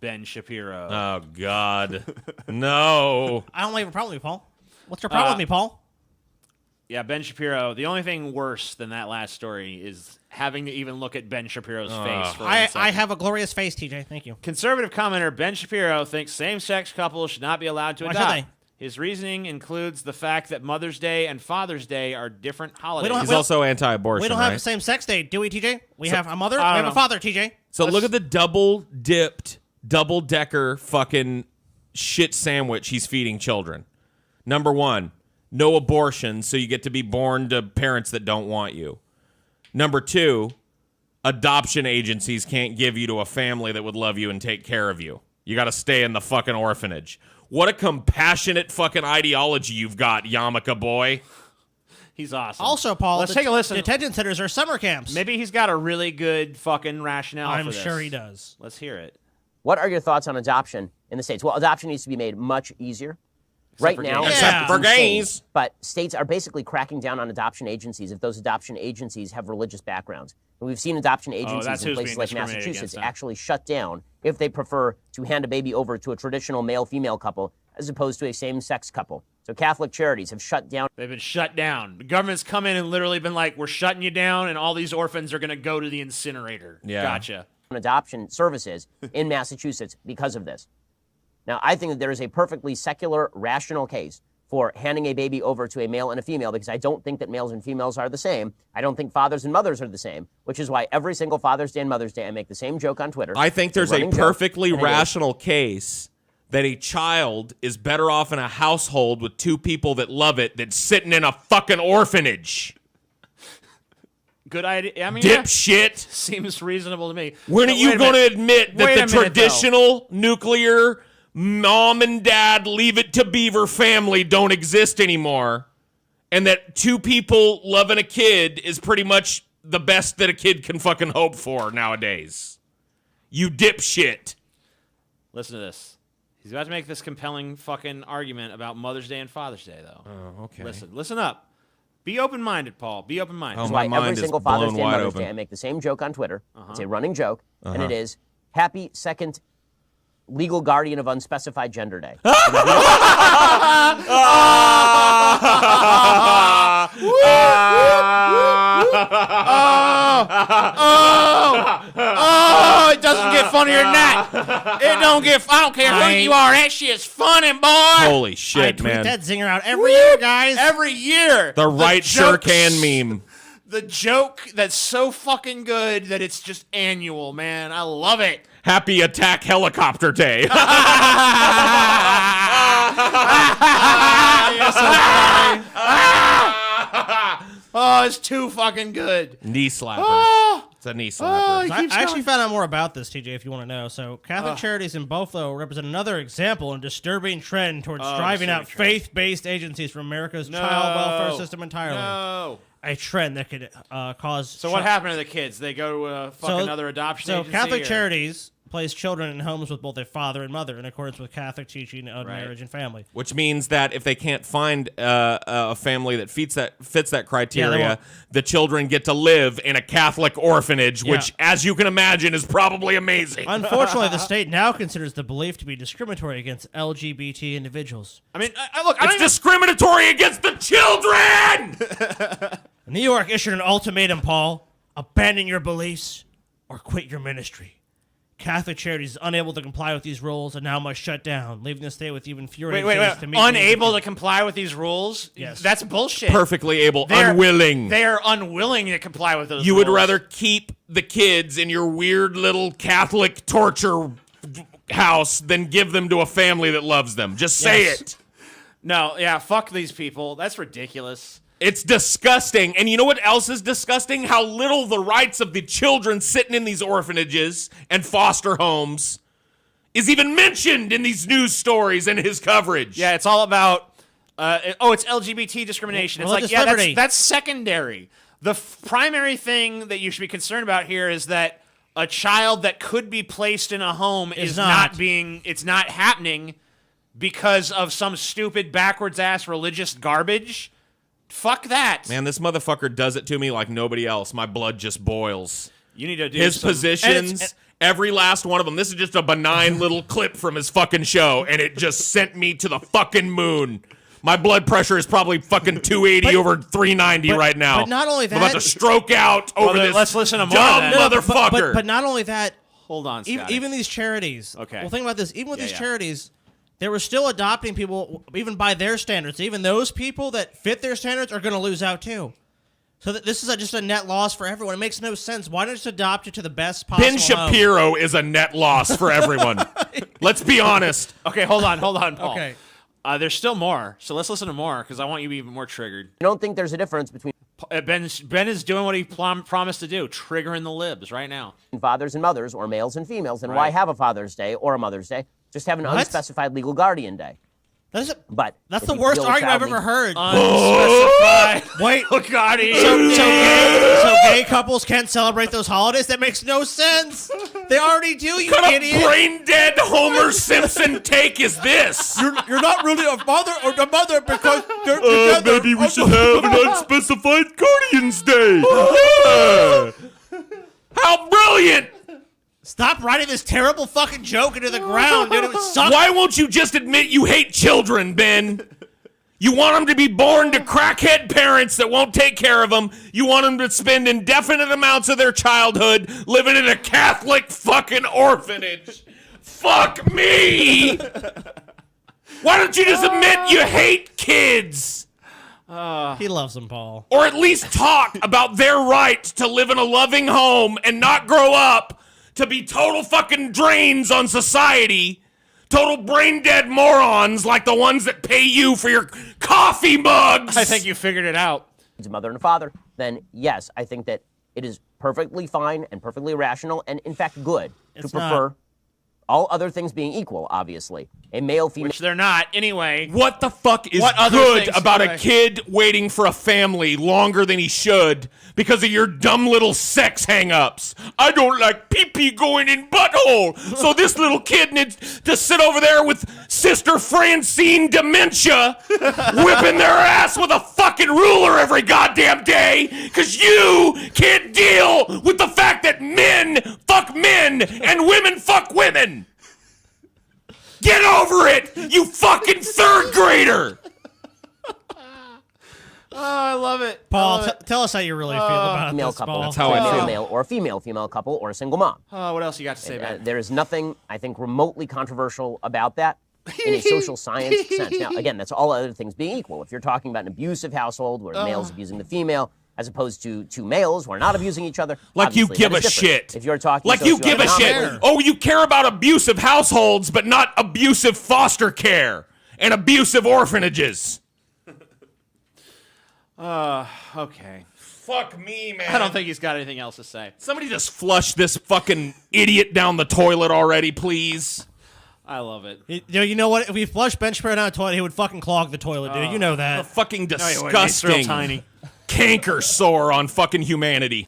Ben Shapiro. Oh, God. No. I don't have a problem with you, Paul. What's your problem with me, Paul? Yeah, Ben Shapiro. The only thing worse than that last story is having to even look at Ben Shapiro's face for 1 second. I have a glorious face, TJ. Thank you. Conservative commenter Ben Shapiro thinks same-sex couples should not be allowed to Why adopt. should they? His reasoning includes the fact that Mother's Day and Father's Day are different holidays. He's also anti-abortion, We don't right? have the same sex day, do we, TJ? We have a mother, we have a father, TJ. So look at the double-dipped, double-decker fucking shit sandwich he's feeding children. Number one, no abortion, so you get to be born to parents that don't want you. Number two, adoption agencies can't give you to a family that would love you and take care of you. You got to stay in the fucking orphanage. What a compassionate fucking ideology you've got, Yarmulke boy. He's awesome. Also, Paul, let's take a listen. Detention centers are summer camps. Maybe he's got a really good fucking rationale I'm for this. sure he does. Let's hear it. What are your thoughts on adoption in the states? Well, adoption needs to be made much easier. Except Right for now, gays. Except for gays. But states are basically cracking down on adoption agencies if those adoption agencies have religious backgrounds. And we've seen adoption agencies that's in who's places being like discriminated Massachusetts against them. actually shut down if they prefer to hand a baby over to a traditional male-female couple as opposed to a same-sex couple. So Catholic charities have shut down. They've been shut down. The government's come in and literally been like, we're shutting you down, and all these orphans are going to go to the incinerator. Yeah. Gotcha. Adoption services in Massachusetts because of this. Now, I think that there is a perfectly secular, rational case for handing a baby over to a male and a female because I don't think that males and females are the same. I don't think fathers and mothers are the same, which is why every single Father's Day and Mother's Day I make the same joke on Twitter. I think there's a running joke, perfectly and it is, rational case that a child is better off in a household with two people that love it than sitting in a fucking orphanage. Good idea. I mean, Dipshit. seems reasonable to me. When are But you wait a going to minute. admit that Wait the a minute, traditional nuclear mom and dad leave it to beaver family don't exist anymore, and that two people loving a kid is pretty much the best that a kid can fucking hope for nowadays? You dipshit. Listen to this. He's about to make this compelling fucking argument about Mother's Day and Father's Day, though. Oh, okay. Listen up. Be open-minded, Paul. Be open-minded. Oh, That's my why every mind is single Father's blown Day and wide Mother's open. Day I make the same joke on Twitter. It's a running joke, and it is Happy Second Legal Guardian of Unspecified Gender Day. Oh, it doesn't get funnier than that. It don't get. I don't care who you are. That shit's funny, boy. Holy I shit, tweet man. that zinger out every year, guys. Every year. The right sure jokes- can meme. The joke that's so fucking good that it's just annual, man. I love it. Happy Attack Helicopter Day. Oh, it's too fucking good. Knee slapper. Oh, It's a knee oh, slapper. it I keeps actually going. found out more about this, TJ, if you want to know. So, Catholic charities in Buffalo represent another example and disturbing trend towards driving out disturbing trend. faith-based agencies from America's child welfare system entirely. No. A trend that could cause. So what happened to the kids? They go to fucking other adoption So agency? Catholic or- charities place children in homes with both a father and mother in accordance with Catholic teaching on marriage and family. Which means that if they can't find a family that fits that criteria, won't. the children get to live in a Catholic orphanage, which, as you can imagine, is probably amazing. Unfortunately, the state now considers the belief to be discriminatory against LGBT individuals. I mean, look, I don't It's discriminatory against the children! New York issued an ultimatum, Paul. Abandon your beliefs or quit your ministry. Catholic charities unable to comply with these rules and now must shut down, leaving the state with even fewer agencies to meet the Unable needs to comply with these rules? Yes. That's bullshit. Perfectly able, They're- unwilling. They are unwilling to comply with those You rules. would rather keep the kids in your weird little Catholic torture house than give them to a family that loves them. Just say Yes. it. No, yeah, fuck these people. That's ridiculous. It's disgusting. And you know what else is disgusting? How little the rights of the children sitting in these orphanages and foster homes is even mentioned in these news stories and his coverage. Yeah, it's all about, it's LGBT discrimination. It's Religious like, yeah, liberty. that's secondary. The primary thing that you should be concerned about here is that a child that could be placed in a home is not happening because of some stupid backwards-ass religious garbage. Fuck that. Man, this motherfucker does it to me like nobody else. My blood just boils. You need to do His some- positions Every last one of them. This is just a benign little clip from his fucking show, and it just sent me to the fucking moon. My blood pressure is probably fucking 280 over 390 right now. But not only that, I'm about to stroke out over this let's listen to more dumb of that. motherfucker. But not only that, Hold on, Scotty. even these charities. Okay. Well, think about this. Even with these yeah. charities, they were still adopting people, even by their standards. Even those people that fit their standards are going to lose out too. So this is just a net loss for everyone. It makes no sense. Why not just adopt it to the best possible Ben Shapiro is a net loss for everyone. Let's be honest. Okay, hold on, Paul. Okay. There's still more, so let's listen to more because I want you to be even more triggered. I don't think there's a difference between Ben is doing what he promised to do, triggering the libs right now. fathers and mothers, or males and females. And why have a Father's Day or a Mother's Day? Just have an unspecified legal guardian day. That's the if you worst feel a argument I've child ever heard. Unspecified. Wait, Gotti. so gay couples can't celebrate those holidays? That makes no sense. They already do, you What kind idiot. of brain-dead Homer Simpson take is this? You're not really a father or a mother because they're together. Maybe we should have an unspecified Guardian's Day. How brilliant! Stop writing this terrible fucking joke into the ground, dude. It would suck. Why won't you just admit you hate children, Ben? You want them to be born to crackhead parents that won't take care of them. You want them to spend indefinite amounts of their childhood living in a Catholic fucking orphanage. Fuck me! Why don't you just admit you hate kids? He loves them, Paul. Or at least talk about their right to live in a loving home and not grow up to be total fucking drains on society. Total brain-dead morons like the ones that pay you for your coffee mugs. I think you figured it out. a mother and a father, then yes, I think that it is perfectly fine and perfectly rational and, in fact, good to prefer, all other things being equal, obviously, a male, female. Which they're not, anyway. What the fuck is What other good things about anyway? a kid waiting for a family longer than he should because of your dumb little sex hang-ups? I don't like pee-pee going in butthole, so this little kid needs to sit over there with Sister Francine Dementia whipping their ass with a fucking ruler every goddamn day because you can't deal with the fact that men fuck men and women fuck women. Get over it, you fucking third grader! Oh, I love it. Paul, tell us how you really feel about female this, couple. Paul. That's how I a feel. male or a female couple, or a single mom. What else you got to say about it? There is nothing, I think, remotely controversial about that in a social science sense. Now, again, that's all other things being equal. If you're talking about an abusive household where the male is abusing the female, as opposed to two males who are not abusing each other, Like you obviously give that a is different. shit. If you're talking like you give a shit. socioeconomically- Oh, you care about abusive households, but not abusive foster care and abusive orphanages. Okay. Fuck me, man. I don't think he's got anything else to say. Somebody just flush this fucking idiot down the toilet already, please. I love it. You know what? If we flushed Ben Shapiro down the toilet, he would fucking clog the toilet, dude. You know A that. fucking No, he wouldn't. He's real disgusting tiny. canker sore on fucking humanity.